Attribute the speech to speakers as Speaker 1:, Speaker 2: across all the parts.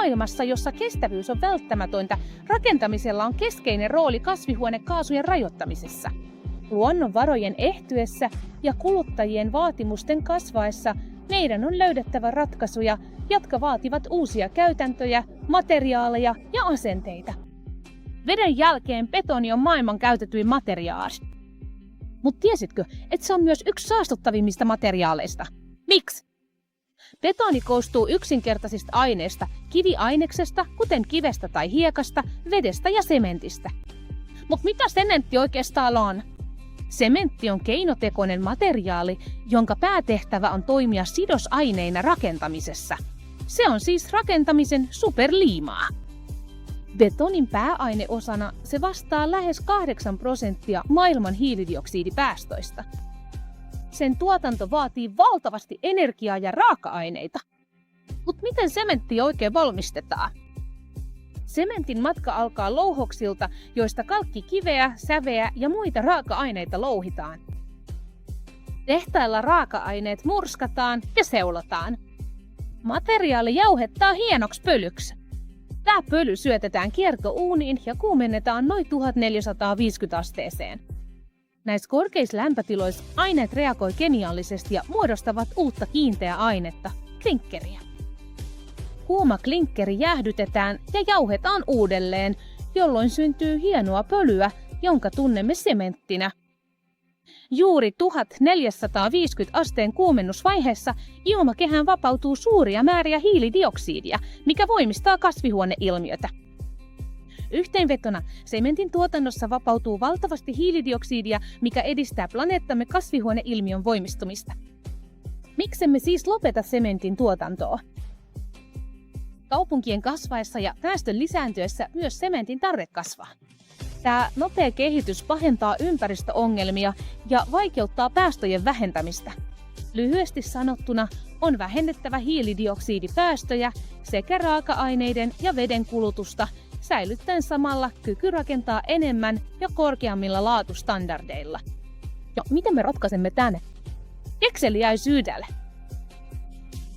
Speaker 1: maailmassa, jossa kestävyys on välttämätöntä, rakentamisella on keskeinen rooli kasvihuonekaasujen rajoittamisessa. Luonnonvarojen ehtyessä ja kuluttajien vaatimusten kasvaessa meidän on löydettävä ratkaisuja, jotka vaativat uusia käytäntöjä, materiaaleja ja asenteita. Veden jälkeen betoni on maailman käytetyin materiaali. Mutta tiesitkö, että se on myös yksi saastuttavimmista materiaaleista? Miksi? Betoni koostuu yksinkertaisista aineista, kiviaineksesta, kuten kivestä tai hiekasta, vedestä ja sementistä. Mutta mitä sementti oikeastaan on? Sementti on keinotekoinen materiaali, jonka päätehtävä on toimia sidosaineina rakentamisessa. Se on siis rakentamisen superliimaa. Betonin pääaineosana se vastaa lähes 8% maailman hiilidioksidipäästöistä. Sen tuotanto vaatii valtavasti energiaa ja raaka-aineita. Mutta miten sementti oikein valmistetaan? Sementin matka alkaa louhoksilta, joista kalkkikiveä, säveä ja muita raaka-aineita louhitaan. Tehtailla raaka-aineet murskataan ja seulotaan. Materiaali jauhettaa hienoksi pölyksi. Tämä pöly syötetään kiertouuniin ja kuumennetaan noin 1450 asteeseen. Näissä korkeissa lämpötiloissa aineet reagoi kemiallisesti ja muodostavat uutta kiinteää ainetta, klinkkeriä. Kuuma klinkkeri jäähdytetään ja jauhetaan uudelleen, jolloin syntyy hienoa pölyä, jonka tunnemme sementtinä. Juuri 1450 asteen kuumennusvaiheessa ilmakehään vapautuu suuria määriä hiilidioksidia, mikä voimistaa kasvihuoneilmiötä. Yhteenvetona sementin tuotannossa vapautuu valtavasti hiilidioksidia, mikä edistää planeettamme kasvihuoneilmiön voimistumista. Miksemme siis lopeta sementin tuotantoa? Kaupunkien kasvaessa ja väestön lisääntyessä myös sementin tarve kasvaa. Tämä nopea kehitys pahentaa ympäristöongelmia ja vaikeuttaa päästöjen vähentämistä. Lyhyesti sanottuna on vähennettävä hiilidioksidipäästöjä sekä raaka-aineiden ja veden kulutusta, säilyttäen samalla kyky rakentaa enemmän ja korkeammilla laatustandardeilla. Ja miten me ratkaisemme tänne? Kekseliäisyydellä.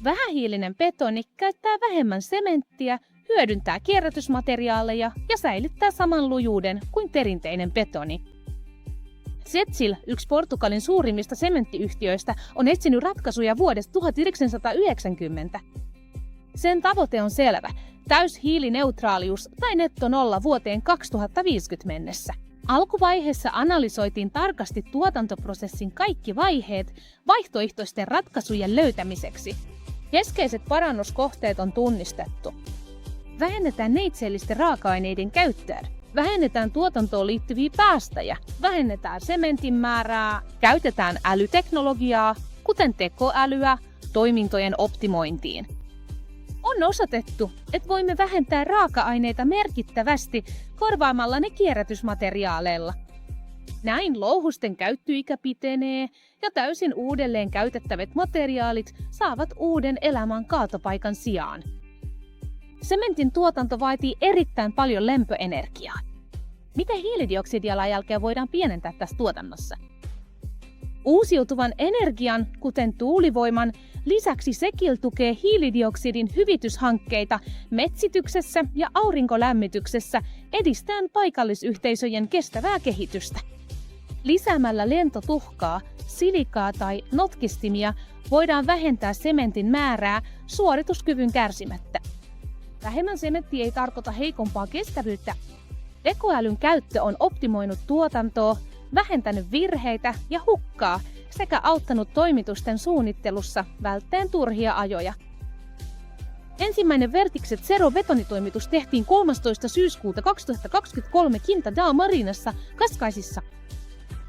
Speaker 1: Vähähiilinen betoni käyttää vähemmän sementtiä, hyödyntää kierrätysmateriaaleja ja säilyttää saman lujuuden kuin perinteinen betoni. Setsil, yksi Portugalin suurimmista sementtiyhtiöistä, on etsinyt ratkaisuja vuodesta 1990. Sen tavoite on selvä: täyshiilineutraalius tai nettonolla vuoteen 2050 mennessä. Alkuvaiheessa analysoitiin tarkasti tuotantoprosessin kaikki vaiheet vaihtoehtoisten ratkaisujen löytämiseksi. Keskeiset parannuskohteet on tunnistettu. Vähennetään neitseellisten raaka-aineiden käyttöä. Vähennetään tuotantoon liittyviä päästöjä. Vähennetään sementin määrää. Käytetään älyteknologiaa, kuten tekoälyä, toimintojen optimointiin. On osoitettu, että voimme vähentää raaka-aineita merkittävästi korvaamalla ne kierrätysmateriaaleilla. Näin louhusten käyttöikä pitenee ja täysin uudelleen käytettävät materiaalit saavat uuden elämän kaatopaikan sijaan. Sementin tuotanto vaatii erittäin paljon lämpöenergiaa. Miten hiilidioksidijalanjälkeä voidaan pienentää tässä tuotannossa? Uusiutuvan energian, kuten tuulivoiman, lisäksi SEKIL tukee hiilidioksidin hyvityshankkeita metsityksessä ja aurinkolämmityksessä edistäen paikallisyhteisöjen kestävää kehitystä. Lisäämällä lentotuhkaa, silikaa tai notkistimia voidaan vähentää sementin määrää suorituskyvyn kärsimättä. Vähemmän sementtiä ei tarkoita heikompaa kestävyyttä. Tekoälyn käyttö on optimoinut tuotantoa, vähentänyt virheitä ja hukkaa sekä auttanut toimitusten suunnittelussa välttäen turhia ajoja. Ensimmäinen Vertikset Zero-betonitoimitus tehtiin 13. syyskuuta 2023 Quinta da Marinassa Kaskaisissa.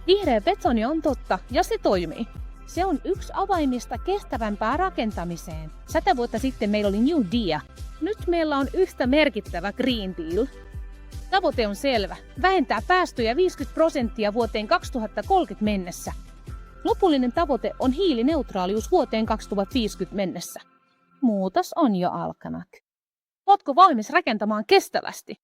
Speaker 1: Vihreä betoni on totta ja se toimii. Se on yksi avaimista kestävämpään rakentamiseen. 100 vuotta sitten meillä oli New Deal. Nyt meillä on yhtä merkittävä Green Deal. Tavoite on selvä: vähentää päästöjä 50% vuoteen 2030 mennessä. Lopullinen tavoite on hiilineutraalius vuoteen 2050 mennessä. Muutos on jo alkanut. Ootko valmis rakentamaan kestävästi?